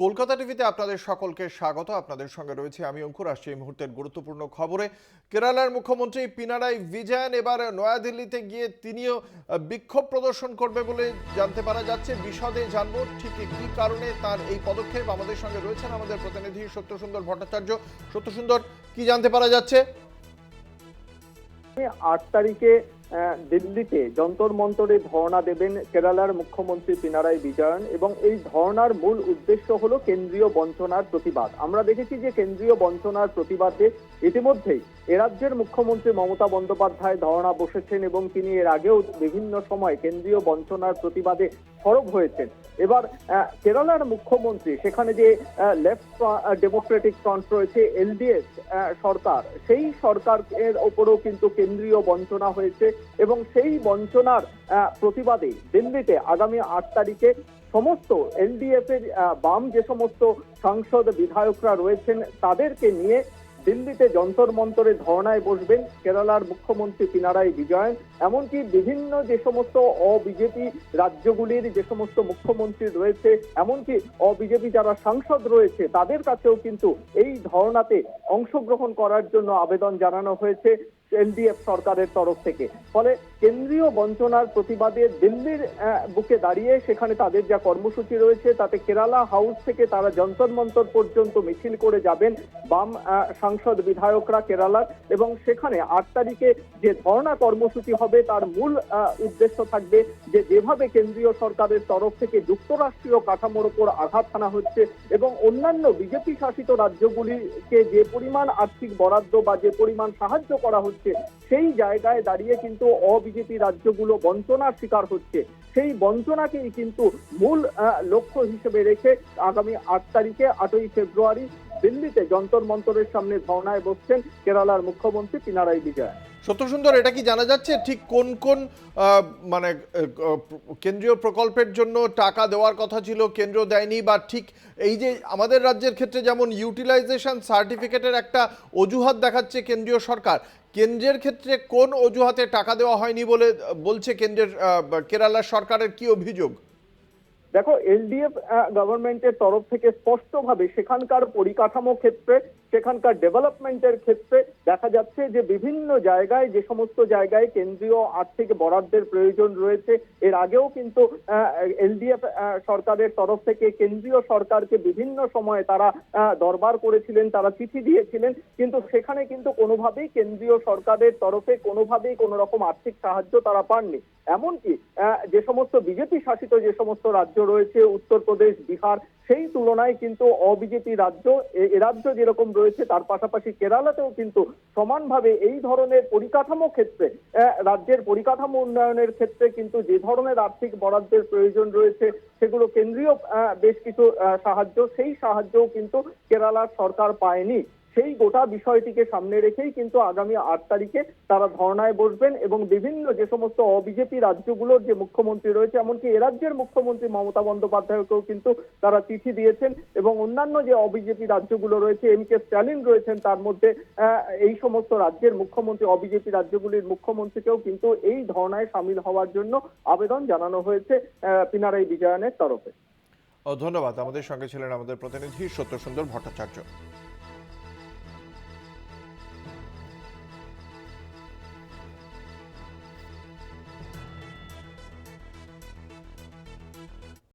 কলকাতা টিভিতে আপনাদের সকলকে স্বাগত। আপনাদের সঙ্গে রয়েছে আমি অঙ্কুর। আসছি এই মুহূর্তের গুরুত্বপূর্ণ খবরে। কেরালার মুখ্যমন্ত্রী পিনারাই বিজয়ন এবার নয়াদিল্লিতে গিয়ে তিনিও বিক্ষোভ প্রদর্শন করবে বলে জানতে পারা যাচ্ছে। বিশদে জানবো ঠিক কি কারণে তার এই পদক্ষেপ। আমাদের সঙ্গে রয়েছেন আমাদের প্রতিনিধি সত্যসুন্দর ভট্টাচার্য। সত্যসুন্দর, কি জানতে পারা যাচ্ছে? 8 তারিখে দিল্লিতে যন্তর মন্তরে ধর্ণা দেবেন কেরালার মুখ্যমন্ত্রী পিনারাই বিজয়ন, এবং এই ধর্ণার মূল উদ্দেশ্য হলো কেন্দ্রীয় বঞ্চনার প্রতিবাদ। আমরা দেখেছি যে কেন্দ্রীয় বঞ্চনার প্রতিবাদে ইতিমধ্যেই রাজ্যের মুখ্যমন্ত্রী মমতা বন্দ্যোপাধ্যায় ধর্ণা বসেছেন এবং তিনি এর আগেও বিভিন্ন সময় কেন্দ্রীয় বঞ্চনার প্রতিবাদে সরব হয়েছেন। এবার কেরালার মুখ্যমন্ত্রী সেখানে যে লেফট ডেমোক্রেটিক ফ্রন্ট রয়েছে, এলডিএফ সরকার, সেই সরকারের ওপরেও কিন্তু কেন্দ্রীয় বঞ্চনা হয়েছে এবং সেই বঞ্চনার প্রতিবাদে দিল্লিতে আগামী 8 তারিখে সমস্ত এলডিএফ এর বাম যে সমস্ত সাংসদ বিধায়করা রয়েছেন তাদেরকে নিয়ে দিল্লিতে যন্তর মন্তরে ধর্ণায় বসবেন কেরালার মুখ্যমন্ত্রী পিনারাই বিজয়ন। এমনকি বিভিন্ন যে সমস্ত অবিজেপি রাজ্যগুলির যে সমস্ত মুখ্যমন্ত্রী রয়েছে, এমনকি অবিজেপি যারা সাংসদ রয়েছে তাদের কাছেও কিন্তু এই ধর্ণাতে অংশগ্রহণ করার জন্য আবেদন জানানো হয়েছে এলডিএফ সরকারের তরফ থেকে। ফলে কেন্দ্রীয় বঞ্চনার প্রতিবাদে দিল্লির বুকে দাঁড়িয়ে সেখানে তাদের যা কর্মসূচি রয়েছে তাতে কেরালা হাউস থেকে তারা যন্তর মন্তর পর্যন্ত মিছিল করে যাবেন বাম সাংসদ বিধায়করা কেরালার, এবং সেখানে 8 তারিখে যে ধর্ণা কর্মসূচি হবে তার মূল উদ্দেশ্য থাকবে যে যেভাবে কেন্দ্রীয় সরকারের তরফ থেকে যুক্তরাষ্ট্রীয় কাঠামোর উপর আঘাত হানা হচ্ছে এবং অন্যান্য বিজেপি শাসিত রাজ্যগুলিকে যে পরিমাণ আর্থিক বরাদ্দ বা যে পরিমাণ সাহায্য করা হচ্ছে সেই জায়গায় দাঁড়িয়ে কিন্তু অবিজেপি রাজ্যগুলো বঞ্চনার শিকার হচ্ছে। সেই বঞ্চনাকেই কিন্তু মূল লক্ষ্য হিসেবে রেখে আগামী 8 তারিখে 8ই ফেব্রুয়ারি দিল্লিতে যন্তর মন্তরের সামনে ধর্ণায় বসছেন কেরালার মুখ্যমন্ত্রী পিনারাই বিজয়ন। সত্যসুন্দর, এটা কি জানা যাচ্ছে ঠিক কোন কোন মানে কেন্দ্রীয় প্রকল্পের জন্য টাকা দেওয়ার কথা ছিল কেন্দ্র দেয়নি, বা ঠিক এই যে আমাদের রাজ্যের ক্ষেত্রে যেমন ইউটিলাইজেশন সার্টিফিকেটের একটা অজুহাত দেখাচ্ছে কেন্দ্রীয় সরকার, কেন্দ্রের ক্ষেত্রে কোন অজুহাতে টাকা দেওয়া হয়নি বলে বলছে কেন্দ্রের কেরালা সরকারের কি অভিযোগ? দেখো, এলডিএফ গভর্নমেন্টের তরফ থেকে স্পষ্টভাবে সেখানকার পরিকাঠামো ক্ষেত্রে, সেখানকার ডেভেলপমেন্টের ক্ষেত্রে দেখা যাচ্ছে যে বিভিন্ন জায়গায় যে সমস্ত জায়গায় কেন্দ্রীয় আর্থিক বরাদ্দের প্রয়োজন রয়েছে, এর আগেও কিন্তু এলডিএফ সরকারের তরফ থেকে কেন্দ্রীয় সরকারকে বিভিন্ন সময়ে তারা দরবার করেছিলেন, তারা চিঠি দিয়েছিলেন, কিন্তু সেখানে কিন্তু কোনোভাবেই কেন্দ্রীয় সরকারের তরফে কোনোভাবেই কোনো রকম আর্থিক সাহায্য তারা পাননি। এমনকি যে সমস্ত বিজেপি শাসিত যে সমস্ত রাজ্য রয়েছে, উত্তরপ্রদেশ, বিহার, সেই তুলনায় কিন্তু অবিজেপি রাজ্য, এ রাজ্য যেরকম রয়েছে তার পাশাপাশি কেরালাতেও কিন্তু সমানভাবে এই ধরনের পরিকাঠামো ক্ষেত্রে, রাজ্যের পরিকাঠামো উন্নয়নের ক্ষেত্রে কিন্তু যে ধরনের আর্থিক বরাদ্দের প্রয়োজন রয়েছে সেগুলো কেন্দ্রীয় বেশ কিছু সাহায্য, সেই সাহায্যও কিন্তু কেরালার সরকার পায়নি। সেই গোটা বিষয়টিকে সামনে রেখেই কিন্তু আগামী 8 তারিখে তারা ধর্ণায় বসবেন এবং বিভিন্ন যে সমস্ত অবিজেপি রাজ্যগুলোর যে মুখ্যমন্ত্রী রয়েছে, এমনকি এ রাজ্যের মুখ্যমন্ত্রী মমতা বন্দ্যোপাধ্যায়কেও কিন্তু তারা চিঠি দিয়েছেন, এবং অন্যান্য যে অবিজেপি রাজ্যগুলো রয়েছে, এম.কে স্ট্যালিন রয়েছেন তার মধ্যে, এই সমস্ত রাজ্যের মুখ্যমন্ত্রী, অবিজেপি রাজ্যগুলির মুখ্যমন্ত্রীকেও কিন্তু এই ধর্ণায় সামিল হওয়ার জন্য আবেদন জানানো হয়েছে পিনারাই বিজয়নের তরফে। ধন্যবাদ। আমাদের সঙ্গে ছিলেন আমাদের প্রতিনিধি সত্যসুন্দর ভট্টাচার্য।